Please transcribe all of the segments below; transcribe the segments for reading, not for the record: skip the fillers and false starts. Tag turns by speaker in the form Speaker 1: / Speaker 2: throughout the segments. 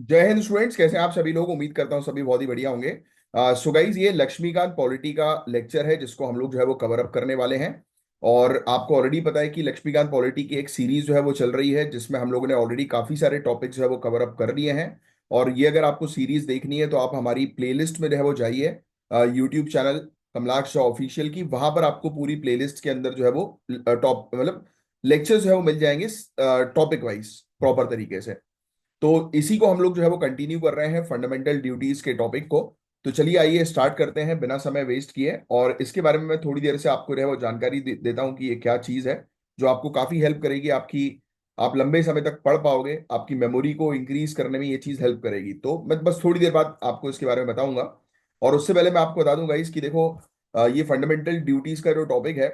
Speaker 1: जय हिंद स्टूडेंट्स, कैसे हैं आप सभी लोग। उम्मीद करता हूं सभी बहुत ही बढ़िया होंगे। सो गाइज, ये लक्ष्मीकांत पॉलिटी का लेक्चर है जिसको हम लोग जो है वो कवर अप करने वाले हैं। और आपको ऑलरेडी पता है कि लक्ष्मीकांत पॉलिटी की एक सीरीज जो है वो चल रही है जिसमें हम लोगों ने ऑलरेडी काफी सारे टॉपिक्स जो है वो कवर अप कर लिए हैं। और ये अगर आपको सीरीज देखनी है तो आप हमारी प्लेलिस्ट में जो है वो जाइए, यूट्यूब चैनल कमलाक्ष ऑफिशियल की। वहां पर आपको पूरी प्लेलिस्ट के अंदर जो है वो टॉप मतलब लेक्चर्स जो है वो मिल जाएंगे टॉपिक वाइज प्रॉपर तरीके से। तो इसी को हम लोग जो है वो कंटिन्यू कर रहे हैं, फंडामेंटल ड्यूटीज के टॉपिक को। तो चलिए आइए स्टार्ट करते हैं बिना समय वेस्ट किए। और इसके बारे में मैं थोड़ी देर से आपको जो है वो जानकारी देता हूँ कि ये क्या चीज़ है जो आपको काफ़ी हेल्प करेगी। आप लंबे समय तक पढ़ पाओगे, आपकी मेमोरी को इंक्रीज करने में ये चीज़ हेल्प करेगी। तो मैं बस थोड़ी देर बाद आपको इसके बारे में बताऊंगा। और उससे पहले मैं आपको बता दूंगा इसकी देखो, ये फंडामेंटल ड्यूटीज का जो टॉपिक है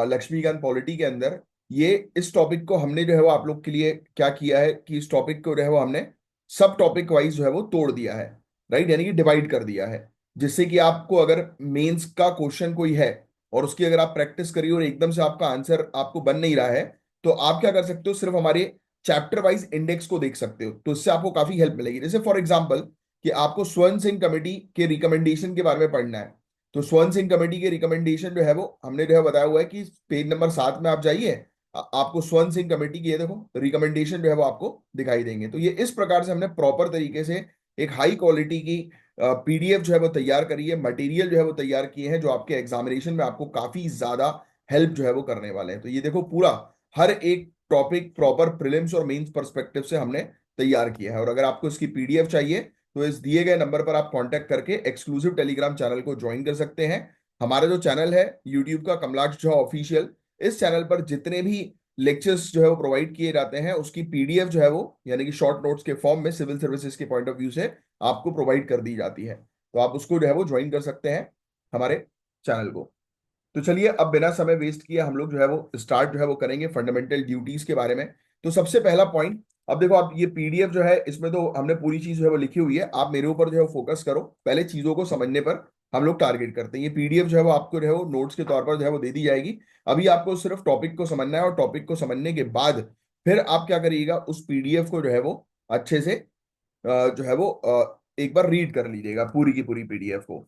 Speaker 1: लक्ष्मीकांत पॉलिटी के अंदर, ये इस टॉपिक को हमने जो है वो आप लोग के लिए क्या किया है कि इस टॉपिक को जो है वो हमने सब टॉपिक वाइज जो है वो तोड़ दिया है। राइट, यानी कि डिवाइड कर दिया है। जिससे कि आपको अगर मेंस का क्वेश्चन कोई है और उसकी अगर आप प्रैक्टिस करिए और एकदम से आपका आंसर आपको बन नहीं रहा है, तो आप क्या कर सकते हो, सिर्फ हमारे चैप्टर वाइज इंडेक्स को देख सकते हो। तो इससे आपको काफी हेल्प मिलेगी। जैसे फॉर एग्जाम्पल कि आपको स्वर्ण सिंह कमेटी के रिकमेंडेशन के बारे में पढ़ना है, तो स्वर्ण सिंह कमेटी के रिकमेंडेशन जो है वो हमने जो है बताया हुआ है कि पेज नंबर 7 में आप जाइए। आपको स्वर्ण सिंह कमेटी की ये देखो रिकमेंडेशन जो है वो आपको दिखाई देंगे। तो ये इस प्रकार से हमने प्रॉपर तरीके से एक हाई क्वालिटी की पीडीएफ जो है वो तैयार करी है, मटेरियल जो है वो तैयार किए हैं जो आपके एग्जामिनेशन में आपको काफी ज्यादा हेल्प जो है वो करने वाले हैं। तो ये देखो पूरा हर एक टॉपिक प्रॉपर प्रीलिम्स और मेंस पर्सपेक्टिव से हमने तैयार किया है। और अगर आपको इसकी पीडीएफ चाहिए तो इस दिए गए नंबर पर आप कांटेक्ट करके एक्सक्लूसिव टेलीग्राम चैनल को ज्वाइन कर सकते हैं। हमारा जो चैनल है यूट्यूब का कमलाक्ष झा ऑफिशियल, इस चैनल पर जितने भी लेक्चर्स जो है वो प्रोवाइड किए जाते हैं उसकी पीडीएफ जो है वो यानी कि शॉर्ट नोट्स के फॉर्म में सिविल सर्विसेज के पॉइंट ऑफ व्यू से आपको प्रोवाइड कर दी जाती है। तो आप उसको जो है वो ज्वाइन कर सकते हैं हमारे चैनल को। तो चलिए अब बिना समय वेस्ट किए हम लोग जो है वो स्टार्ट जो है वो करेंगे फंडामेंटल ड्यूटीज के बारे में। तो सबसे पहला पॉइंट, अब देखो आप ये पीडीएफ जो है इसमें तो हमने पूरी चीज जो है वो लिखी हुई है, आप मेरे ऊपर जो है फोकस करो, पहले चीजों को समझने पर हम लोग टारगेट करते हैं। ये पीडीएफ जो है वो आपको जो है वो नोट्स के तौर पर जो है वो दे दी जाएगी। अभी आपको सिर्फ टॉपिक को समझना है और टॉपिक को समझने के बाद फिर आप क्या करिएगा, उस पीडीएफ को जो है वो अच्छे से जो है वो एक बार रीड कर लीजिएगा पूरी की पूरी पीडीएफ को।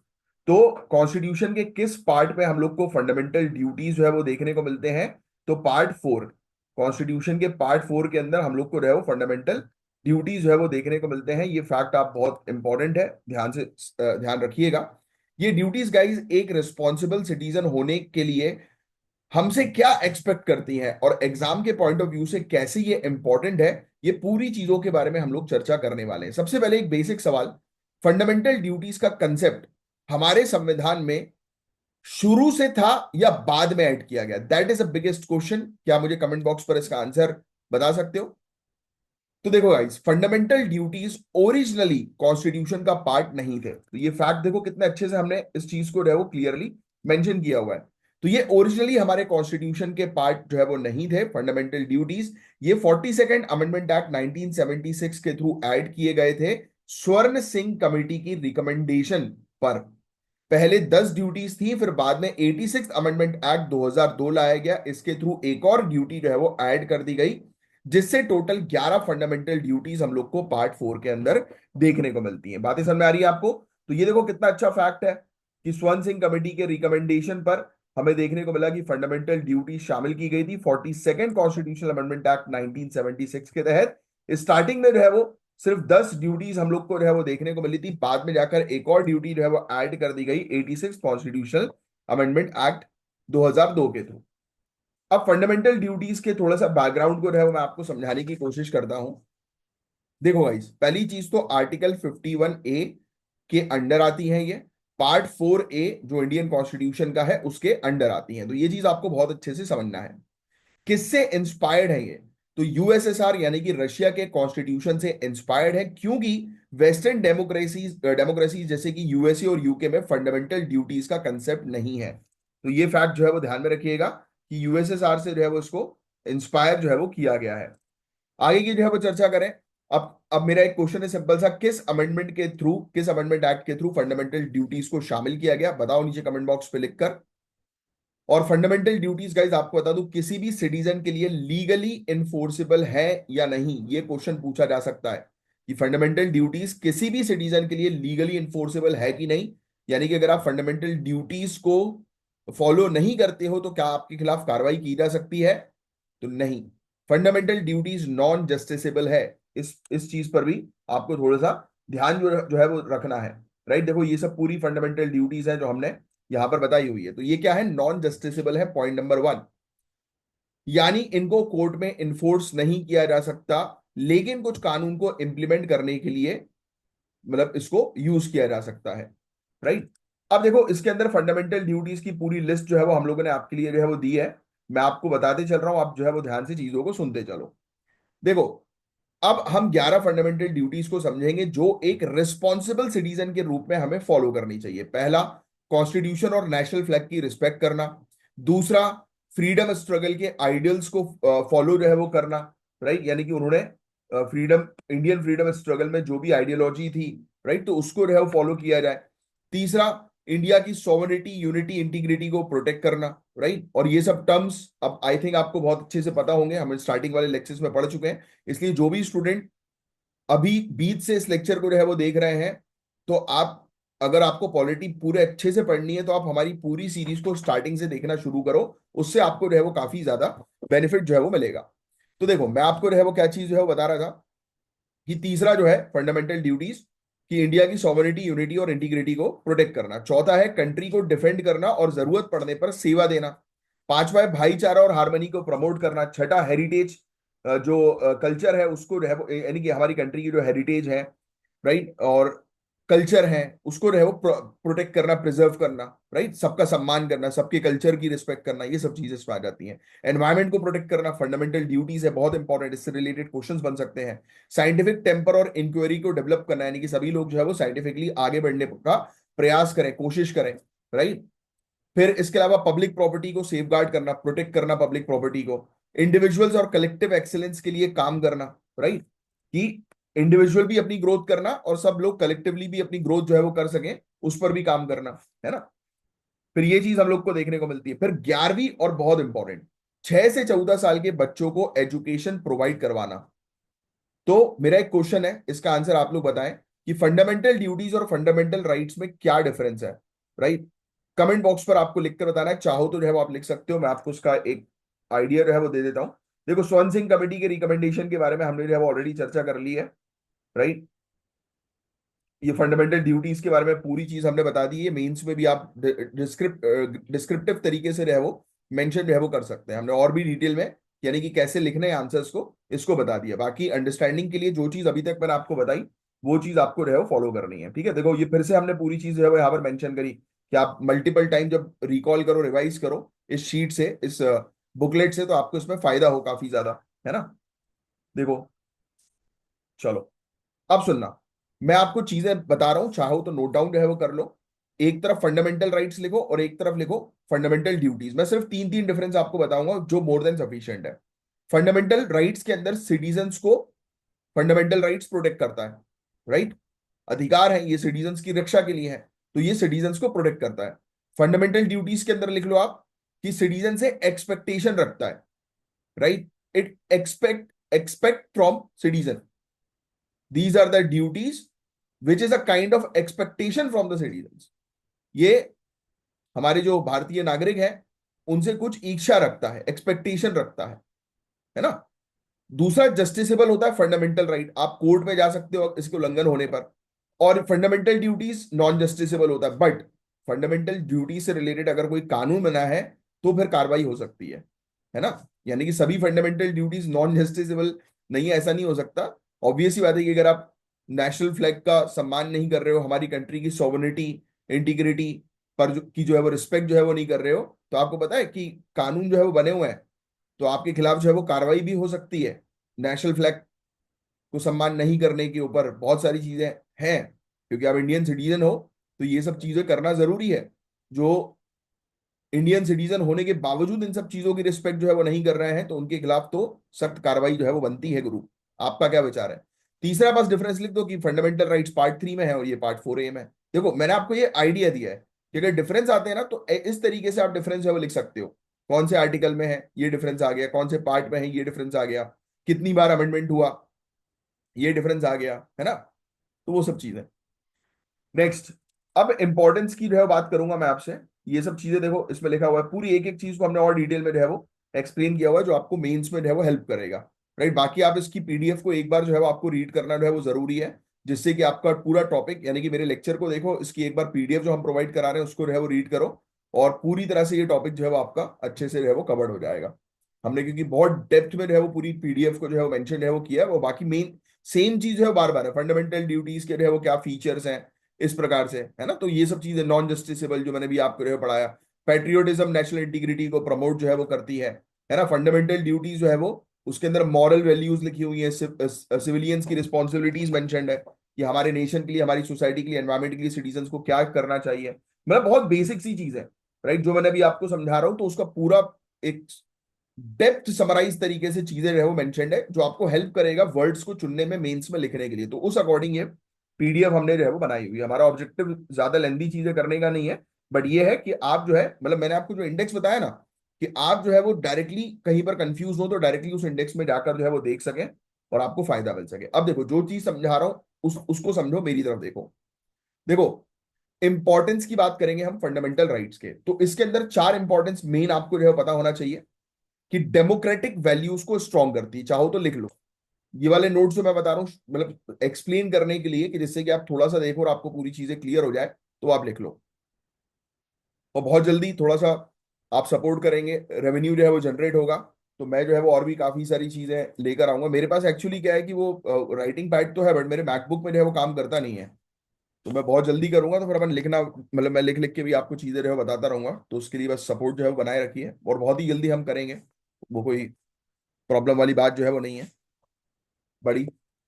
Speaker 1: तो कॉन्स्टिट्यूशन के किस पार्ट पे हम लोग को फंडामेंटल ड्यूटीज जो है वो देखने को मिलते हैं, तो पार्ट 4। कॉन्स्टिट्यूशन के पार्ट 4 के अंदर हम लोग को जो है वो फंडामेंटल ड्यूटीज जो है वो देखने को मिलते हैं। ये फैक्ट आप बहुत इंपॉर्टेंट है, ध्यान से ध्यान रखिएगा। ये ड्यूटीज गाइज एक रिस्पॉन्सिबल सिटीजन होने के लिए हमसे क्या एक्सपेक्ट करती हैं और एग्जाम के पॉइंट ऑफ व्यू से कैसे ये इंपॉर्टेंट है, ये पूरी चीजों के बारे में हम लोग चर्चा करने वाले हैं। सबसे पहले एक बेसिक सवाल, फंडामेंटल ड्यूटीज का कंसेप्ट हमारे संविधान में शुरू से था या बाद में ऐड किया गया? That is a biggest question. क्या मुझे कमेंट बॉक्स पर इसका आंसर बता सकते हो? तो देखो guys, fundamental duties originally constitution का पार्ट नहीं थे। तो ये फैक्ट देखो कितने अच्छे से हमने इस चीज को जो है वो क्लियरली मेंशन किया हुआ है। तो ये ओरिजिनली हमारे कॉन्स्टिट्यूशन के पार्ट जो है वो नहीं थे फंडामेंटल ड्यूटीज। ये 42nd अमेंडमेंट एक्ट 1976 के थ्रू ऐड किए गए थे स्वर्ण सिंह कमेटी की रिकमेंडेशन पर। पहले 10 ड्यूटीज थी, फिर बाद में 86th अमेंडमेंट एक्ट 2002 लाया गया, इसके थ्रू एक और ड्यूटी जो है वो ऐड कर दी गई, जिससे टोटल 11 फंडामेंटल ड्यूटीज हम लोग को पार्ट 4 के अंदर देखने को मिलती हैं। बातें समझ में आ रही है आपको? तो ये देखो कितना अच्छा फैक्ट है कि स्वर्ण सिंह कमेटी के रिकमेंडेशन पर हमें देखने को मिला कि फंडामेंटल ड्यूटी शामिल की गई थी 42nd कॉन्स्टिट्यूशनल अमेंडमेंट एक्ट 1976 के तहत। स्टार्टिंग में जो है वो सिर्फ 10 ड्यूटीज हम लोग को जो है वो देखने को मिली थी, बाद में जाकर एक और ड्यूटी जो है वो ऐड कर दी गई 86 कॉन्स्टिट्यूशनल अमेंडमेंट एक्ट 2002 के थ्रू। अब फंडामेंटल ड्यूटीज के थोड़ा सा बैकग्राउंड को जो है वो मैं आपको समझाने की कोशिश करता हूं। देखो गाइस, पहली चीज तो आर्टिकल 51A के अंडर आती है ये। पार्ट 4A जो इंडियन कॉन्स्टिट्यूशन का है उसके अंडर आती है। तो ये चीज आपको बहुत अच्छे से समझना है। किससे इंस्पायर्ड है ये? तो यूएसएसआर यानी कि रशिया के कॉन्स्टिट्यूशन से इंस्पायर्ड है, क्योंकि वेस्टर्न डेमोक्रेसीज जैसे कि यूएसए और यूके में फंडामेंटल ड्यूटीज का कंसेप्ट नहीं है। तो ये फैक्ट जो है वो ध्यान में रखिएगा कि यूएसएसआर से जो है वो इसको इंस्पायर जो है वो किया गया है। आगे की जो है वो चर्चा करें। अब मेरा एक क्वेश्चन है सिंपल सा, किस अमेंडमेंट एक्ट के थ्रू फंडामेंटल ड्यूटीज को शामिल किया गया? बताओ नीचे कमेंट बॉक्स पे लिखकर। और फंडामेंटल ड्यूटीज गाइज आपको बता दूं किसी भी सिटीजन के लिए लीगली इन्फोर्सेबल है या नहीं, ये क्वेश्चन पूछा जा सकता है कि फंडामेंटल ड्यूटीज किसी भी सिटीजन के लिए लीगली इन्फोर्सेबल है कि नहीं, यानी कि अगर आप फंडामेंटल ड्यूटीज को फॉलो नहीं करते हो तो क्या आपके खिलाफ कार्रवाई की जा सकती है? तो नहीं, फंडामेंटल ड्यूटीज नॉन जस्टिसेबल है। इस चीज पर भी आपको थोड़ा सा ध्यान जो है वो रखना है। राइट, देखो ये सब पूरी फंडामेंटल ड्यूटीज हैं जो हमने यहां पर बताई हुई है। तो ये क्या है? नॉन जस्टिसेबल है, पॉइंट नंबर 1। यानी इनको कोर्ट में इन्फोर्स नहीं किया जा सकता, लेकिन कुछ कानून को इंप्लीमेंट करने के लिए मतलब इसको यूज किया जा सकता है। राइट, अब देखो इसके अंदर फंडामेंटल ड्यूटीज की पूरी लिस्ट जो है वो हम लोगों ने आपके लिए जो है वो दी है। मैं आपको बताते चल रहा हूं, आप जो है वो ध्यान से चीजों को सुनते चलो। देखो, अब हम 11 फंडामेंटल ड्यूटीज को समझेंगे जो एक रिस्पॉन्सिबल सिटीजन के रूप में हमें फॉलो करनी चाहिए। पहला, कॉन्स्टिट्यूशन और नेशनल फ्लैग की रिस्पेक्ट करना। दूसरा, फ्रीडम स्ट्रगल के आइडियल्स को फॉलो जो है वो करना। राइट, यानी कि उन्होंने फ्रीडम इंडियन फ्रीडम स्ट्रगल में जो भी आइडियोलॉजी थी, राइट, तो उसको जो है वो फॉलो किया जाए। तीसरा, इंडिया की सॉवरेनिटी, यूनिटी, इंटीग्रिटी को प्रोटेक्ट करना। राइट, और ये सब टर्म्स अब आई थिंक आपको बहुत अच्छे से पता होंगे, हम स्टार्टिंग वाले लेक्चर्स में पढ़ चुके हैं। इसलिए जो भी स्टूडेंट अभी बीच से इस लेक्चर को जो है वो देख रहे हैं, तो आप, अगर आपको पॉलिटी पूरे अच्छे से पढ़नी है तो आप हमारी पूरी सीरीज को स्टार्टिंग से देखना शुरू करो। उससे आपको जो है वो काफी ज्यादा बेनिफिट जो है वो मिलेगा। तो देखो, मैं आपको जो है वो क्या चीज जो है वो बता रहा था कि तीसरा जो है फंडामेंटल ड्यूटीज, कि इंडिया की सॉवरेनिटी, यूनिटी और इंटीग्रिटी को प्रोटेक्ट करना। चौथा है कंट्री को डिफेंड करना और जरूरत पड़ने पर सेवा देना। पांचवा है भाईचारा और हार्मनी को प्रमोट करना। छठा, हेरिटेज, जो कल्चर है उसको जो है यानी कि हमारी कंट्री की जो हेरिटेज है, राइट, और कल्चर है उसको जो है वो प्रोटेक्ट करना, प्रिजर्व करना। राइट, सबका सम्मान करना, सबके कल्चर की रिस्पेक्ट करना, ये सब चीजें इसमें आ जाती हैं। एनवायरमेंट को प्रोटेक्ट करना फंडामेंटल ड्यूटीज है, बहुत इंपॉर्टेंट, इससे रिलेटेड क्वेश्चंस बन सकते हैं। साइंटिफिक टेम्पर और इंक्वायरी को डेवलप करना, यानी कि सभी लोग जो है वो साइंटिफिकली आगे बढ़ने का प्रयास करें, कोशिश करें। राइट, फिर इसके अलावा पब्लिक प्रॉपर्टी को सेफगार्ड करना, प्रोटेक्ट करना पब्लिक प्रॉपर्टी को। इंडिविजुअल्स और कलेक्टिव एक्सीलेंस के लिए काम करना। राइट, कि इंडिविजुअल भी अपनी ग्रोथ करना और सब लोग कलेक्टिवली भी अपनी ग्रोथ जो है वो कर सकें, उस पर भी काम करना, है ना। फिर ये चीज हम लोग को देखने को मिलती है। फिर 11वीं और बहुत इंपॉर्टेंट, 6 से 14 साल के बच्चों को एजुकेशन प्रोवाइड करवाना। तो मेरा एक क्वेश्चन है, इसका आंसर आप लोग बताएं कि फंडामेंटल ड्यूटीज और फंडामेंटल राइट्स में क्या डिफरेंस है। राइट, कमेंट बॉक्स पर आपको लिखकर बताना है, चाहो तो जो है वो आप लिख सकते हो, मैं आपको उसका एक आइडिया जो है वो दे देता हूं। देखो, स्वर्ण सिंह कमेटी के रिकमेंडेशन के बारे में हमने जो है वो ऑलरेडी चर्चा कर ली है। राइट, ये फंडामेंटल ड्यूटीज के बारे में पूरी चीज हमने बता दी है। मेंस में भी आप डिस्क्रिप्टिव तरीके से जो है वो मेंशन जो है वो कर सकते हैं। हमने और भी डिटेल में, यानी कि कैसे लिखने हैं आंसर्स को, इसको बता दिया। बाकी अंडरस्टैंडिंग के लिए जो चीज अभी तक मैंने आपको बताई, वो चीज आपको जो है वो फॉलो करनी है। ठीक है, देखो ये फिर से हमने पूरी चीज जो है वो यहाँ पर मेंशन करी कि आप मल्टीपल टाइम जब रिकॉल करो, रिवाइज करो इस शीट से, इस बुकलेट से, तो आपको इसमें फायदा हो काफी ज्यादा, है ना। देखो, चलो, अब सुनना, मैं आपको चीजें बता रहा हूं, चाहो तो नोट डाउन जो है वो कर लो। एक तरफ फंडामेंटल राइट्स लिखो और एक तरफ लिखो फंडामेंटल ड्यूटीज। मैं सिर्फ तीन तीन डिफरेंस आपको बताऊंगा जो मोर देन सफिशिएंट है। फंडामेंटल राइट्स के अंदर सिटीजन्स को फंडामेंटल राइट्स प्रोटेक्ट करता है। राइट, अधिकार है ये सिटीजन्स की रक्षा के लिए है, तो ये सिटीजन्स को प्रोटेक्ट करता है। फंडामेंटल ड्यूटीज के अंदर लिख लो आप कि सिटीजन से एक्सपेक्टेशन रखता है। Right, it expect from citizen, these are the duties which is a kind of expectation from the citizens। ये हमारे जो भारतीय नागरिक हैं उनसे कुछ इच्छा रखता है, एक्सपेक्टेशन रखता है ना। दूसरा, जस्टिसेबल होता है फंडामेंटल राइट, आप कोर्ट में जा सकते हो इसके उल्लंघन होने पर। और फंडामेंटल ड्यूटीज नॉन जस्टिसेबल होता है, बट फंडामेंटल ड्यूटी से रिलेटेड अगर कोई कानून बना है तो फिर कार्रवाई हो सकती है ना। यानी कि सभी फंडामेंटल ड्यूटीज नॉन जस्टिसेबल नहीं है, ऐसा नहीं हो सकता। ऑब्वियस सी बात है कि अगर आप नेशनल फ्लैग का सम्मान नहीं कर रहे हो, हमारी कंट्री की सॉवरेनिटी, इंटीग्रिटी पर की जो है वो रिस्पेक्ट जो है वो नहीं कर रहे हो, तो आपको पता है कि कानून जो है वो बने हुए हैं, तो आपके खिलाफ जो है वो कार्रवाई भी हो सकती है। नेशनल फ्लैग को सम्मान नहीं करने के ऊपर बहुत सारी चीजें हैं, क्योंकि आप इंडियन सिटीजन हो, तो ये सब चीजें करना जरूरी है। जो इंडियन सिटीजन होने के बावजूद इन सब चीजों की रिस्पेक्ट जो है वो नहीं कर रहे हैं, तो उनके खिलाफ तो सख्त कार्रवाई जो है वो बनती है गुरु। आपका क्या विचार है? तीसरा बस डिफरेंस लिख दो कि फंडामेंटल राइट्स पार्ट 3 में है और ये पार्ट 4A में। देखो, मैंने आपको ये आइडिया दिया है कि अगर डिफरेंस आते हैं ना तो इस तरीके से आप डिफरेंस जो है वो लिख सकते हो। कौन से आर्टिकल में है ये डिफरेंस आ गया, कौन से पार्ट में है ये डिफरेंस आ गया, कितनी बार अमेंडमेंट हुआ, ये डिफरेंस आ गया है ना। तो वो सब चीजें। नेक्स्ट, अब इंपॉर्टेंस की जो है बात करूंगा मैं आपसे। ये सब चीजें देखो इसमें लिखा हुआ है, पूरी एक एक चीज को हमने और डिटेल में जो है वो एक्सप्लेन किया हुआ है, जो आपको मेंस में जो है वो हेल्प करेगा। राइट, बाकी आप इसकी पीडीएफ को एक बार जो है वो आपको रीड करना जो है वो जरूरी है, जिससे कि आपका पूरा टॉपिक यानी कि मेरे लेक्चर को देखो, इसकी एक बार पीडीएफ जो हम प्रोवाइड करा रहे हैं उसको जो है वो रीड करो, और पूरी तरह से ये टॉपिक जो है वो आपका अच्छे से जो है वो कवर्ड हो जाएगा। हमने क्योंकि बहुत डेप्थ में जो है वो पूरी पीडीएफ को जो है वो मेंशन जो है वो किया है, वो बाकी मेन सेम चीज जो है बार बार है, फंडामेंटल ड्यूटीज के जो है वो क्या फीचर्स हैं इस प्रकार से, है ना। तो ये सब चीजें नॉन जस्टिसेबल जो मैंने भी आपको जो है पढ़ाया, पैट्रियोटिज्म नेशनल इंटीग्रिटी को प्रमोट जो है वो करती है ना। फंडामेंटल ड्यूटीज जो है वो उसके अंदर मॉरल वैल्यूज लिखी हुई है, सिविलियंस की रिस्पॉन्सिबिलिटीज मेंशन्ड है कि हमारे नेशन के लिए, हमारी सोसाइटी के लिए, एनवायरमेंट के लिए सिटीजन को क्या करना चाहिए। मतलब बहुत बेसिक सी चीज है, राइट, जो मैंने अभी आपको समझा रहा हूं, तो उसका पूरा एक डेप्थ समराइज तरीके से चीजें जो है वो मेंशन्ड है, जो आपको हेल्प करेगा वर्ड्स को चुनने में, मेंस में लिखने के लिए। तो उस अकॉर्डिंग ये पीडीएफ हमने जो है वो बनाई हुई है। हमारा ऑब्जेक्टिव ज्यादा लेंदी चीजें करने का नहीं है, बट ये है कि आप जो है, मतलब मैंने आपको जो इंडेक्स बताया ना, कि आप जो है वो डायरेक्टली कहीं पर कंफ्यूज हो तो डायरेक्टली उस इंडेक्स में जाकर जो है वो देख सकें और आपको फायदा मिल सके। अब देखो, जो चीज समझा रहा हूं उसको समझो, मेरी तरफ देखो। देखो, इंपॉर्टेंस की बात करेंगे हम फंडामेंटल राइट्स के, तो इसके अंदर चार इंपॉर्टेंस मेन आपको जो है पता होना चाहिए कि डेमोक्रेटिक वैल्यूज को स्ट्रॉन्ग करती है। चाहो तो लिख लो, ये वाले नोट्स जो मैं बता रहा हूँ, मतलब एक्सप्लेन करने के लिए, कि जिससे कि आप थोड़ा सा देखो और आपको पूरी चीजें क्लियर हो जाए, तो आप लिख लो। और बहुत जल्दी थोड़ा सा आप सपोर्ट करेंगे, रेवेन्यू जो है वो जनरेट होगा, तो मैं जो है वो और भी काफी सारी चीजें लेकर आऊंगा। मेरे पास एक्चुअली क्या है कि वो राइटिंग पैड तो है, बट मेरे मैकबुक में जो है वो काम करता नहीं है, तो मैं बहुत जल्दी करूंगा, तो फिर अपन लिखना, मतलब मैं लिख लिख के भी आपको चीजें जो है बताता रहूंगा। तो उसके लिए बस सपोर्ट जो है वो बनाए रखिए, और बहुत ही जल्दी हम करेंगे। वो कोई प्रॉब्लम वाली बात जो है वो नहीं है बड़ी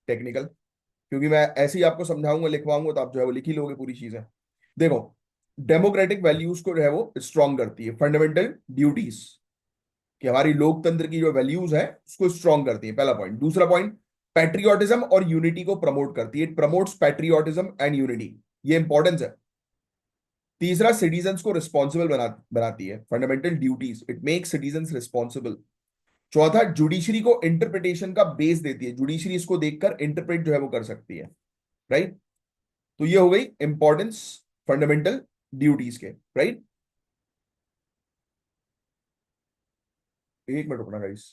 Speaker 1: टेक्निकल, क्योंकि मैं ऐसे ही आपको समझाऊंगा लिखवाऊंगा, तो आप जो है वो लिख ही लोगे पूरी चीजें। देखो, डेमोक्रेटिक वैल्यूज को जो है वो स्ट्रॉन्ग करती है, फंडामेंटल ड्यूटीज कि हमारी लोकतंत्र की जो वैल्यूज है उसको स्ट्रॉन्ग करती है, पहला पॉइंट। दूसरा पॉइंट, पैट्रियोटिज्म और यूनिटी को प्रमोट करती है, it promotes patriotism and unity, ये इंपॉर्टेंस है। तीसरा, सिटीजन को रिस्पॉन्सिबल बनाती है, fundamental duties, it make citizen responsible. चौथा, जुडिशरी को इंटरप्रिटेशन का बेस देती है, जुडिशरी इसको देखकर इंटरप्रेट जो है वो कर सकती है, राइट। तो ये हो गई इंपॉर्टेंस फंडामेंटल ड्यूटीज के, राइट। एक मिनट रुकना गाइस।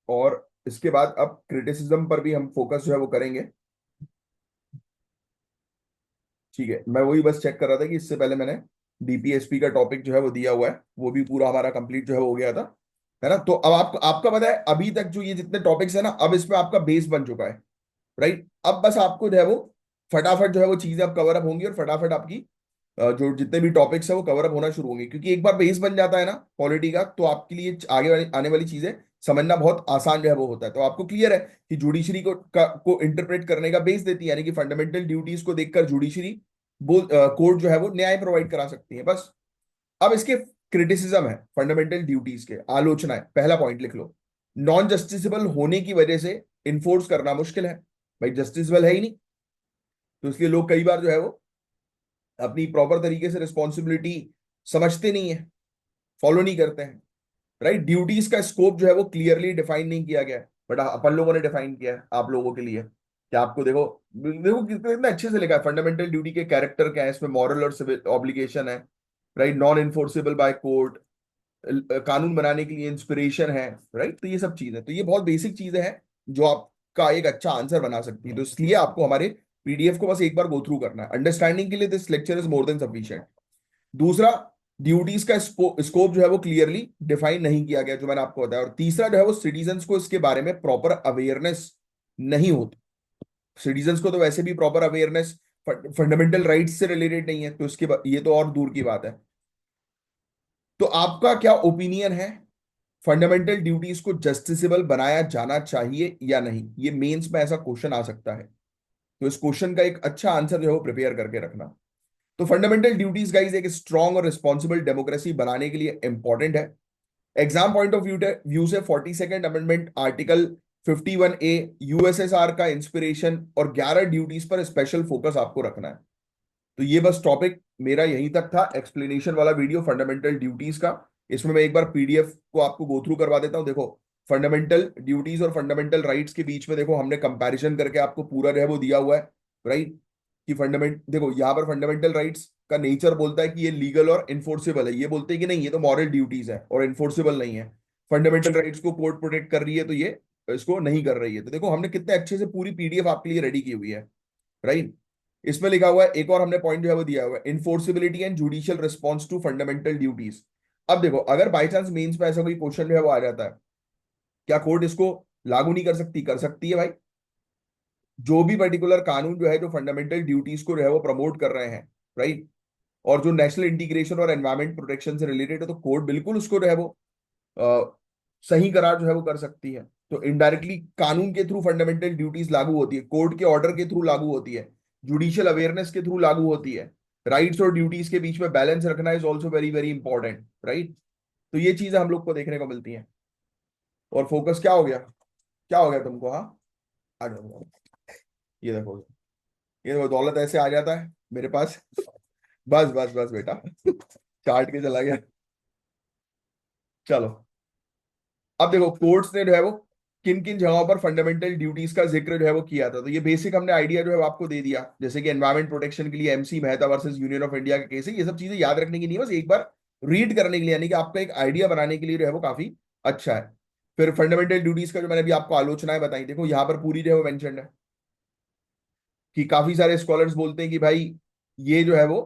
Speaker 1: और इसके बाद अब क्रिटिसिज्म पर भी हम फोकस जो है वो करेंगे, ठीक है। मैं वही बस चेक कर रहा था कि इससे पहले मैंने डीपीएसपी का टॉपिक जो है वो दिया हुआ है, वो भी पूरा हमारा कंप्लीट जो है हो गया था, है ना। तो अब आपका पता है अभी तक जो ये जितने टॉपिक्स है ना, अब इसमें आपका बेस बन चुका है, राइट। अब बस आपको जो है वो फटाफट जो है वो चीजें अब कवर अप होंगी, और फटाफट आपकी जो जितने भी टॉपिक्स है वो कवर अप होना शुरू होंगे, क्योंकि एक बार बेस बन जाता है ना पॉलिटी का, तो आपके लिए आगे वाली आने वाली चीजें समझना बहुत आसान जो है वो होता है। तो आपको क्लियर है कि जुडिशरी को इंटरप्रेट करने का बेस देती है, यानी कि फंडामेंटल ड्यूटीज को देखकर जुडिशरी कोर्ट जो है वो न्याय प्रोवाइड करा सकती है, बस। अब इसके क्रिटिसिज्म है फंडामेंटल ड्यूटीज के, आलोचना है, पहला पॉइंट लिख लो। नॉन जस्टिसेबल होने की वजह से इन्फोर्स करना मुश्किल है, भाई जस्टिसेबल है ही नहीं, तो इसलिए लोग कई बार जो है वो अपनी प्रॉपर तरीके से रिस्पॉन्सिबिलिटी समझते नहीं है, फॉलो नहीं करते हैं, राइट। ड्यूटीज का स्कोप जो है वो क्लियरली डिफाइन नहीं किया गया है, बट अपन लोगों ने डिफाइन किया है आप लोगों के लिए, कि आपको देखो, देखो कितने अच्छे से लिखा है, फंडामेंटल ड्यूटी के कैरेक्टर क्या है, इसमें मॉरल और सिविल ऑब्लिगेशन है, right, non enforceable by court, कानून बनाने के लिए इंस्पिरेशन है, राइट। तो ये सब चीजें, तो ये बहुत बेसिक चीजें हैं जो आपका एक अच्छा आंसर बना सकती है। तो इसलिए आपको हमारे पीडीएफ को बस एक बार गो थ्रू करना है, अंडरस्टैंडिंग के लिए this lecture is more than sufficient. दूसरा, ड्यूटीज का स्कोप जो है वो क्लियरली डिफाइन नहीं किया गया, जो मैंने आपको बताया। और तीसरा जो है वो सिटीजन्स को इसके बारे में प्रॉपर अवेयरनेस नहीं होती। सिटीजन्स को तो वैसे भी प्रॉपर अवेयरनेस फंडामेंटल राइट्स से रिलेटेड नहीं है, तो ये तो और दूर की बात है। तो आपका क्या ओपिनियन है, फंडामेंटल ड्यूटीज को जस्टिसेबल बनाया जाना चाहिए या नहीं? ये मेंस में ऐसा क्वेश्चन आ सकता है, तो इस क्वेश्चन का एक अच्छा आंसर जो है वो प्रिपेयर करके रखना। तो फंडामेंटल ड्यूटीज गाइज एक स्ट्रॉन्ग और रिस्पॉन्सिबल डेमोक्रेसी बनाने के लिए इंपॉर्टेंट है। एग्जाम पॉइंट ऑफ व्यू से 42nd amendment article 51A USSR का इंस्पिरेशन और 11 ड्यूटीज पर स्पेशल फोकस आपको रखना है। तो ये बस टॉपिक मेरा यहीं तक था, एक्सप्लेनेशन वाला वीडियो फंडामेंटल ड्यूटीज का। इसमें मैं एक बार पीडीएफ को आपको गो थ्रू करवा देता हूं। देखो, फंडामेंटल ड्यूटीज और फंडामेंटल राइट्स के बीच में देखो हमने कंपैरिजन करके आपको पूरा जो है वो दिया हुआ है, राइट। कि फंडामेंट देखो यहाँ पर फंडामेंटल राइट्स का नेचर बोलता है कि ये लीगल और इन्फोर्सेबल है, ये बोलते हैं कि नहीं ये तो मॉरल ड्यूटीज है और इन्फोर्सेबल नहीं है। फंडामेंटल राइट्स को कोर्ट प्रोटेक्ट कर रही है तो ये इसको नहीं कर रही है। तो देखो हमने कितने अच्छे से पूरी पीडीएफ आपके लिए रेडी की हुई है, राइट। इसमें लिखा हुआ है एक और हमने पॉइंट जो है वो दिया हुआ है, enforceability and judicial response to fundamental duties. अब देखो अगर बाई चांस मेंस में ऐसा कोई क्वेश्चन जो है वो आ जाता है, क्या कोर्ट इसको लागू नहीं कर सकती? कर सकती है भाई। जो भी पर्टिकुलर कानून जो है जो फंडामेंटल ड्यूटीज को जो है वो प्रमोट कर रहे हैं, राइट, और जो नेशनल इंटीग्रेशन और एनवायरमेंट प्रोटेक्शन से रिलेटेड है, तो कोर्ट बिल्कुल उसको जो है वो सही करार जो है वो कर सकती है। तो इनडायरेक्टली कानून के थ्रू फंडामेंटल ड्यूटीज लागू होती है, कोर्ट के ऑर्डर के थ्रू लागू होती है, जुडिशियल अवेयरनेस के थ्रू लागू होती है। राइट्स और ड्यूटीज के बीच में बैलेंस रखना is also very very important, right. तो ये चीजें हम लोग को देखने को मिलती हैं। और फोकस क्या हो गया? क्या हो गया तुमको? हाँ, आ जाओ। ये देखो, ये देखो, दौलत ऐसे आ जाता है मेरे पास। बस बस बस बेटा, काट के चला गया। चलो, अब देखो कोर्ट्स ने जो है वो किन किन जगहों पर फंडामेंटल ड्यूटीज का जिक्र जो है वो किया था। तो ये बेसिक हमने आइडिया जो है वो आपको दे दिया, जैसे कि एनवायरमेंट प्रोटेक्शन के लिए MC Mehta versus union of India के केस है। ये सब चीजें याद रखने की नहीं, बस एक बार रीड करने के लिए, यानी कि आपका एक आइडिया बनाने के लिए जो है वो काफी अच्छा है। फिर फंडामेंटल ड्यूटीज का जो मैंने अभी आपको आलोचनाएं बताई, देखो यहाँ पर पूरी जो है वो मेंशन है कि काफी सारे स्कॉलर्स बोलते हैं कि भाई ये जो है वो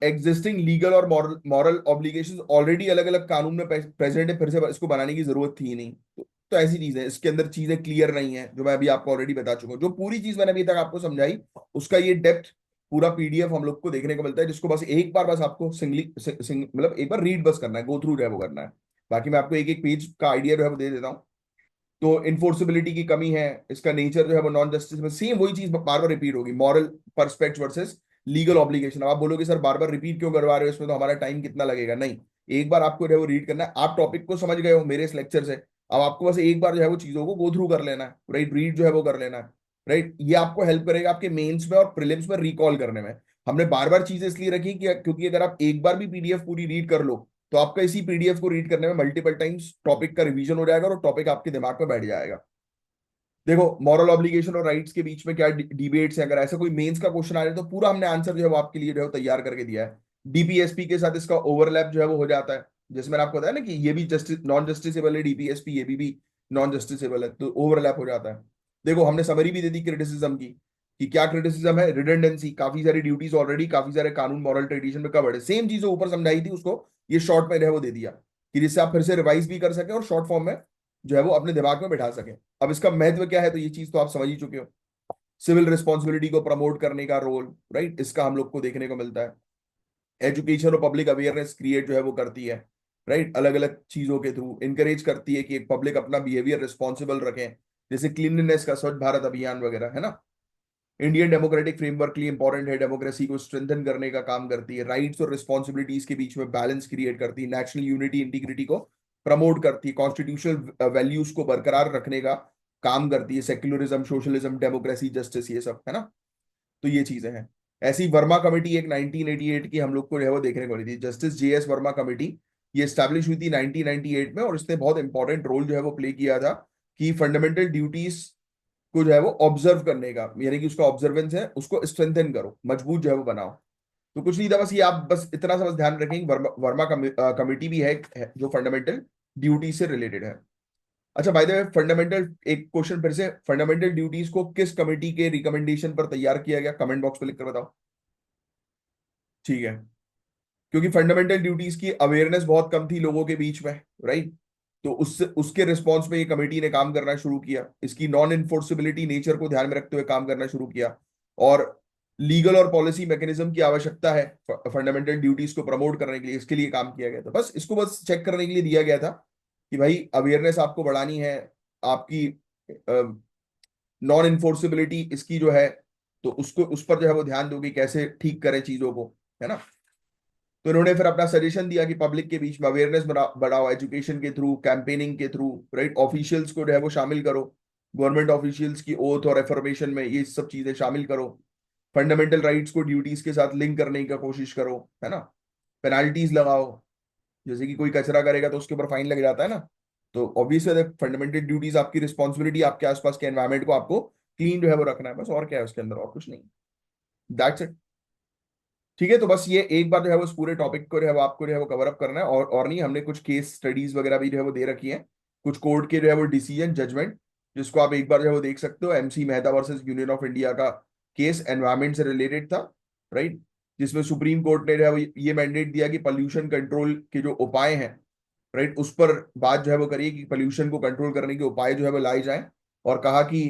Speaker 1: एग्जिस्टिंग लीगल और मॉरल मॉरल ऑब्लिगेशंस ऑलरेडी अलग अलग कानून में प्रेजेंट है, फिर से इसको बनाने की जरूरत थी नहीं। तो ऐसी चीज है, इसके अंदर चीजें क्लियर नहीं है, जो मैं अभी आपको ऑलरेडी बता चुका हूँ। जो पूरी चीज मैंने अभी तक आपको समझाई उसका ये डेप्थ पूरा पीडीएफ हम लोग को देखने को मिलता है, जिसको बस एक बार बस आपको मतलब एक बार रीड बस करना है, गो थ्रू जो है वो करना है। बाकी मैं आपको एक एक पेज का आइडिया जो है वो दे देता हूँ। तो इन्फोर्सिबिलिटी की कमी है, इसका नेचर जो है वो नॉन जस्टिस में सेम वही चीज बार बार रिपीट होगी, मॉरल पर्सपेक्ट वर्सेस लीगल ऑब्लिगेशन। अब आप बोलोगे सर बार बार रिपीट क्यों करवा रहे हो, इसमें तो हमारा टाइम कितना लगेगा? नहीं, एक बार आपको जो है वो रीड करना है। आप टॉपिक को समझ गए हो मेरे इस लेक्चर से, अब आपको बस एक बार जो है वो चीजों को गो थ्रू कर लेना है, राइट, रीड जो है वो कर लेना है, राइट। ये आपको हेल्प करेगा आपके मेंस में और प्रीलिम्स में रिकॉल करने में। हमने बार बार चीजें इसलिए रखी कि क्योंकि अगर आप एक बार भी पीडीएफ पूरी रीड कर लो तो आपका इसी पीडीएफ को रीड करने में मल्टीपल टाइम्स टॉपिक का रिवीजन हो जाएगा और टॉपिक आपके दिमाग में बैठ जाएगा। देखो मॉरल ऑब्लिगेशन और राइट्स के बीच में क्या डिबेट्स है, अगर ऐसा कोई मेंस का क्वेश्चन आ जाए तो पूरा हमने आंसर जो है वो आपके लिए जो है वो तैयार करके दिया है। डीपीएसपी के साथ इसका ओवरलैप जो है वो हो जाता है, जैसे मैंने आपको बताया ना कि ये भी जस्टिस नॉन जस्टिसेबल है, डीपीएसपी ये भी नॉन जस्टिसेबल है, तो ओवरलैप हो जाता है। देखो हमने समरी भी दे दी क्रिटिसिज्म की, कि क्या क्रिटिसिज्म है, रिडंडेंसी, काफी सारी ड्यूटीज ऑलरेडी काफी सारे कानून मॉरल ट्रेडिशन में कवर्ड है, सेम चीजें ऊपर समझाई थी उसको ये शॉर्ट में जो है वो दे दिया, कि जिससे आप फिर से रिवाइज भी कर सके और शॉर्ट फॉर्म में जो है वो अपने दिमाग में बैठा सके। अब इसका महत्व क्या है, तो ये चीज तो आप समझ ही चुके हो। सिविल रिस्पॉन्सिबिलिटी को प्रमोट करने का रोल, राइट, इसका हम लोग को देखने को मिलता है। एजुकेशन और पब्लिक अवेयरनेस क्रिएट जो है वो करती है, राइट, अलग अलग चीजों के थ्रू इंकरेज करती है कि एक पब्लिक अपना बिहेवियर रिस्पॉन्सिबल रखें, जैसे क्लीनलीनेस का स्वच्छ भारत अभियान वगैरह, है ना। इंडियन डेमोक्रेटिक फ्रेमवर्क के लिए इंपॉर्टेंट है, डेमोक्रेसी को स्ट्रेंथन करने का काम करती है, राइट्स और रिस्पॉन्सिबिलिटीज के बीच में बैलेंस क्रिएट करती है, नेशनल यूनिटी इंटीग्रिटी को प्रमोट करती है, कॉन्स्टिट्यूशनल वैल्यूज को बरकरार रखने का काम करती है, सेक्युलरिज्म, सोशलिज्म, डेमोक्रेसी, जस्टिस, ये सब, है ना। तो ये चीजें हैं। ऐसी वर्मा कमेटी एक 1988 की हम लोग को जो है वो देखने को मिली थी, जस्टिस जेएस वर्मा कमेटी। ये स्टैब्लिश हुई थी 1998 में और इसने बहुत इंपॉर्टेंट रोल जो है वो प्ले किया था कि फंडामेंटल ड्यूटीज को जो है वो ऑब्जर्व करने का, यानी कि उसका ऑब्जर्वेंस है उसको स्ट्रेंथन करो, मजबूत जो है वो बनाओ। तो कुछ नहीं था, बस ये आप बस इतना सा बस ध्यान रखेंगे, वर्मा कमेटी भी है जो फंडामेंटल ड्यूटी से रिलेटेड है। अच्छा, बाय द वे, फंडामेंटल एक क्वेश्चन फिर से, फंडामेंटल ड्यूटीज को किस कमेटी के रिकमेंडेशन पर तैयार किया गया? कमेंट बॉक्स में लिख कर बताओ। ठीक है, क्योंकि फंडामेंटल ड्यूटीज की अवेयरनेस बहुत कम थी लोगों के बीच में, राइट। तो उससे उसके रिस्पॉन्स में ये कमेटी ने काम करना शुरू किया, इसकी नॉन इन्फोर्सिबिलिटी नेचर को ध्यान में रखते हुए काम करना शुरू किया, और लीगल और पॉलिसी मैकेनिज्म की आवश्यकता है फंडामेंटल ड्यूटीज को प्रमोट करने के लिए, इसके लिए काम किया गया था। बस इसको बस चेक करने के लिए दिया गया था कि भाई अवेयरनेस आपको बढ़ानी है, आपकी नॉन इन्फोर्सिबिलिटी इसकी जो है, तो उसको उस पर जो है वो ध्यान दोगे कैसे ठीक करें चीजों को, है ना। तो इन्होंने फिर अपना सजेशन दिया कि पब्लिक के बीच में अवेयरनेस बढ़ाओ, एजुकेशन के थ्रू, कैंपेनिंग के थ्रू, राइट, ऑफिशियल्स को जो है वो शामिल करो, गवर्नमेंट ऑफिशियल्स की ओथ और एफर्मेशन में ये सब चीजें शामिल करो, फंडामेंटल राइट्स को ड्यूटीज के साथ लिंक करने की कोशिश करो, है ना। पेनाल्टीज लगाओ, जैसे कि कोई कचरा करेगा तो उसके ऊपर फाइन लग जाता है ना, तो ऑब्वियसली फंडामेंटल ड्यूटीज, आपकी रिस्पॉन्सिबिलिटी आपके आसपास के एनवायरमेंट को आपको क्लीन जो है वो रखना है, बस। और क्या है उसके अंदर, और कुछ नहीं। That's it. ठीक है, तो बस ये एक बार जो है वो इस पूरे टॉपिक को जो है वो आपको जो है वो कवर अप करना है, और नहीं, हमने कुछ केस स्टडीज वगैरह भी जो है वो दे रखी है, कुछ कोर्ट के जो है वो डिसीजन जजमेंट, जिसको आप एक बार जो है वो देख सकते हो। MC Mehta versus union of India का केस एनवायरमेंट से रिलेटेड था, राइट, जिसमें सुप्रीम कोर्ट ने जो है वो ये मैंडेट दिया कि पॉल्यूशन कंट्रोल के जो उपाय हैं, राइट, उस पर बात जो है वो करिए कि पॉल्यूशन को कंट्रोल करने के उपाय जो है वो लाए जाएं। और कहा कि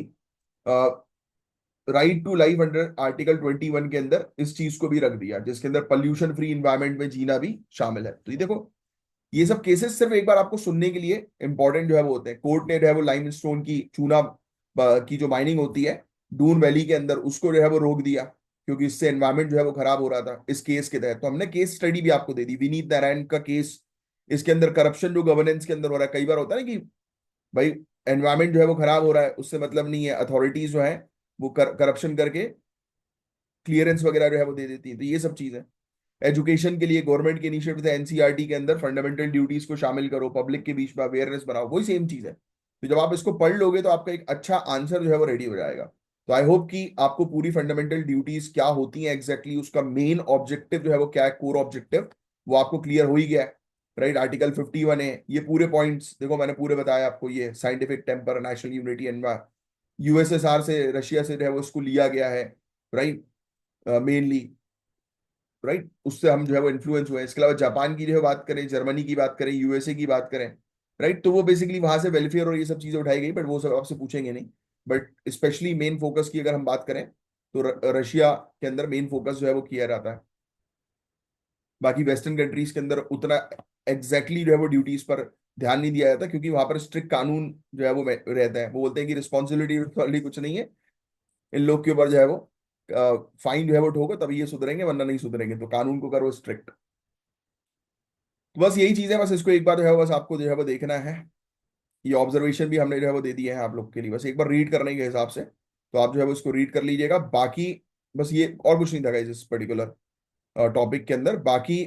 Speaker 1: right to life under article 21 के अंदर इस चीज को भी रख दिया, जिसके अंदर पॉल्यूशन फ्री इन्वायरमेंट में जीना भी शामिल है। तो ये देखो, ये सब केसेस सिर्फ एक बार आपको सुनने के लिए इंपॉर्टेंट जो है वो होते हैं। कोर्ट ने जो है वो लाइमस्टोन की चूना की जो माइनिंग होती है डून वैली के अंदर, उसको जो है वो रोक दिया, क्योंकि इससे एनवायरमेंट जो है वो खराब हो रहा था इस केस के तहत। तो हमने केस स्टडी भी आपको दे दी, विनीत नारायण का केस। इसके अंदर करप्शन जो गवर्नेंस के अंदर हो रहा है, कई बार होता है ना कि भाई एनवायरमेंट जो है वो खराब हो रहा है, उससे मतलब नहीं है, अथॉरिटीज जो है वो करप्शन करके क्लियरेंस वगैरह जो है वो दे देती है। तो ये सब चीजें, एजुकेशन के लिए गवर्नमेंट के इनिशिएटिव है, एनसीईआरटी के अंदर फंडामेंटल ड्यूटीज को शामिल करो, पब्लिक के बीच में अवेयरनेस बनाओ, वही सेम चीज है। तो जब आप इसको पढ़ लोगे तो आपका एक अच्छा आंसर जो है वो रेडी हो जाएगा। तो आई होप कि आपको पूरी फंडामेंटल ड्यूटीज क्या होती हैं एग्जैक्टली, उसका मेन ऑब्जेक्टिव जो है वो क्या है, कोर ऑब्जेक्टिव, वो आपको क्लियर हो ही गया है, राइट। आर्टिकल 51 है, ये पूरे पॉइंट्स देखो मैंने पूरे बताया आपको। ये scientific temper, national unity and USSR से, रशिया से जो है वो इसको लिया गया है, राइट, मेनली, राइट, उससे हम जो है वो इन्फ्लुएंस हुए हैं। इसके अलावा जापान की जो है बात करें, जर्मनी की बात करें, यूएसए की बात करें, राइट, तो वो बेसिकली वहां से वेलफेयर और ये सब चीजें उठाई गई, बट वो सब आपसे पूछेंगे नहीं। बट स्पेशली मेन फोकस की अगर हम बात करें तो रशिया के अंदर मेन फोकस जो है वो किया जाता है। बाकी वेस्टर्न कंट्रीज के अंदर उतना एग्जैक्टली जो है वो ड्यूटीज पर ध्यान नहीं दिया जाता, क्योंकि वहां पर स्ट्रिक्ट कानून जो है वो रहता है। वो बोलते हैं कि रिस्पॉन्सिबिलिटी कुछ नहीं है, इन लोग के ऊपर जो है वो फाइन जो है वो ठोको तभी ये सुधरेंगे, वरना नहीं सुधरेंगे, तो कानून को करो स्ट्रिक्ट। तो बस यही चीज है, बस इसको एक बार जो है बस आपको जो है वो देखना है। ये ऑब्जर्वेशन भी हमने जो है वो दे दिए हैं आप लोग के लिए, बस एक बार रीड करने के हिसाब से। तो आप जो है वो इसको रीड कर लीजिएगा। बाकी बस ये, और कुछ नहीं था गाइस इस पर्टिकुलर टॉपिक के अंदर। बाकी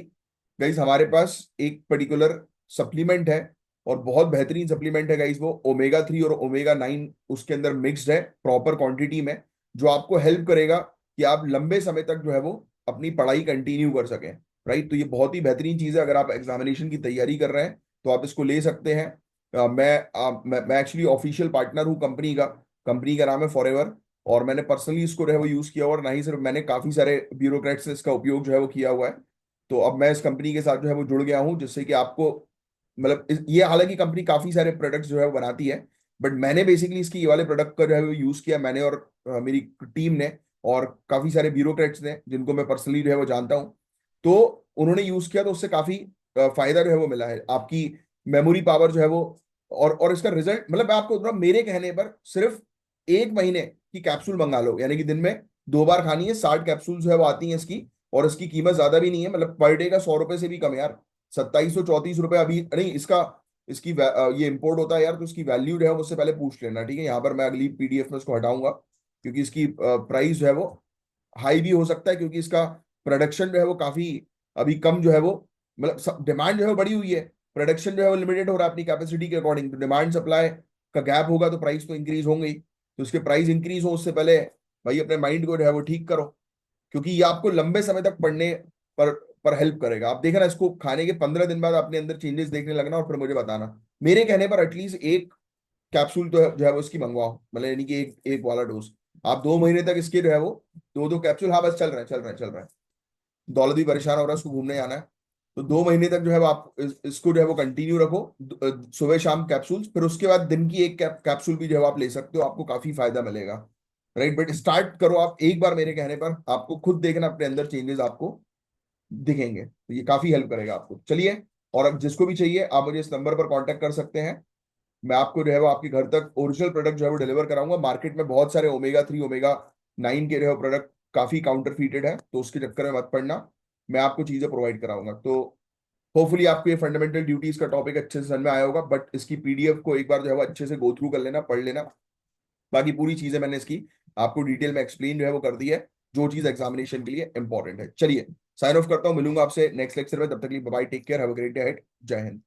Speaker 1: गाइस हमारे पास एक पर्टिकुलर सप्लीमेंट है, और बहुत बेहतरीन सप्लीमेंट है गाइस, वो ओमेगा 3 और ओमेगा 9 उसके अंदर मिक्स्ड है प्रॉपर क्वांटिटी में, जो आपको हेल्प करेगा कि आप लंबे समय तक जो है वो अपनी पढ़ाई कंटिन्यू कर सकें, राइट। तो ये बहुत ही बेहतरीन चीज है, अगर आप एग्जामिनेशन की तैयारी कर रहे हैं तो आप इसको ले सकते हैं। मैं एक्चुअली ऑफिशियल पार्टनर हूँ कंपनी का नाम है फॉरएवर, और मैंने पर्सनली इसको जो है वो यूज किया हुआ, और ना ही सिर्फ मैंने, काफी सारे ब्यूरोक्रेट्स ने इसका उपयोग जो है वो किया हुआ है। तो अब मैं इस कंपनी के साथ जो है वो जुड़ गया हूँ, जिससे कि आपको मतलब ये, हालांकि कंपनी काफी सारे प्रोडक्ट्स जो है वो बनाती है, बट मैंने बेसिकली इसकी ये वाले प्रोडक्ट का जो है वो यूज किया, मैंने और मेरी टीम ने, और काफी सारे ब्यूरोक्रेट्स ने जिनको मैं पर्सनली जो है वो जानता हूँ, तो उन्होंने यूज किया, तो उससे काफी फायदा जो है वो मिला है। आपकी मेमोरी पावर जो है वो, और इसका रिजल्ट, मतलब मैं आपको बता, मेरे कहने पर सिर्फ 1 महीने की कैप्सूल मंगा लो, यानी कि दिन में 2 बार खानी है, 60 कैप्सूल जो है वो आती है इसकी, और इसकी कीमत ज्यादा भी नहीं है, मतलब पर डे का 100 रुपए से भी कम यार। 2734 रुपए अभी नहीं, इसका इसकी ये इंपोर्ट होता है यार, तो इसकी वैल्यू जो है वो उससे पहले पूछ लेना, ठीक है। यहाँ पर मैं अगली पीडीएफ में इसको हटाऊंगा, क्योंकि इसकी प्राइस जो है वो हाई भी हो सकता है, क्योंकि इसका प्रोडक्शन जो है वो काफी अभी कम जो है वो, मतलब डिमांड जो है वो बढ़ी हुई है, प्रोडक्शन जो है वो लिमिटेड हो रहा है अपनी कैपेसिटी के अकॉर्डिंग। तो डिमांड सप्लाई का गैप होगा तो प्राइस तो इंक्रीज होंगे ही, तो उसके प्राइस इंक्रीज हो उससे पहले भाई अपने माइंड को जो है वो ठीक करो, क्योंकि ये आपको लंबे समय तक पढ़ने पर पर हेल्प करेगा। आप देखना, इसको खाने के 15 दिन बाद अपने अंदर चेंजेस देखने लगना, और फिर मुझे बताना। मेरे कहने पर एटलीस्ट एक कैप्सूल तो जो है वो इसकी मंगवाओ, मतलब यानी कि एक एक वाला डोज। आप 2 महीने तक इसके जो है वो 2-2 कैप्सूल, हाँ बस चल रहा है। दौलत भी परेशान हो रहा है, उसको घूमने जाना है, तो 2 महीने तक जो है वो आप इसको जो है वो कंटिन्यू रखो, सुबह शाम कैप्सूल, फिर उसके बाद दिन की एक कैप्सूल भी जो है आप ले सकते हो, आपको काफी फायदा मिलेगा, राइट। बट स्टार्ट करो आप एक बार मेरे कहने पर, आपको खुद देखना अपने अंदर चेंजेस आपको दिखेंगे, तो ये काफी हेल्प करेगा आपको। चलिए, और अब जिसको भी चाहिए आप मुझे इस नंबर पर कांटेक्ट कर सकते हैं, मैं आपको जो है वो आपके घर तक ओरिजिनल प्रोडक्ट जो है वो डिलीवर कराऊंगा। मार्केट में बहुत सारे ओमेगा 3 ओमेगा 9 के जो है प्रोडक्ट काफी काउंटरफीटेड है, तो उसके चक्कर में मत पड़ना, मैं आपको चीजें प्रोवाइड कराऊंगा। तो होपफुली आपको ये फंडामेंटल ड्यूटीज का टॉपिक अच्छे से समझ में आया होगा, बट इसकी पीडीएफ को एक बार जो है वो अच्छे से गो थ्रू कर लेना, पढ़ लेना। बाकी पूरी चीजें मैंने इसकी आपको डिटेल में एक्सप्लेन जो है वो कर दी है, जो चीज एग्जामिनेशन के लिए इंपॉर्टेंट है। चलिए, साइन ऑफ करता हूँ, मिलूंगा आपसे नेक्स्ट लेक्चर में, तब तक के लिए bye, take care, have a great day ahead, जय हिंद।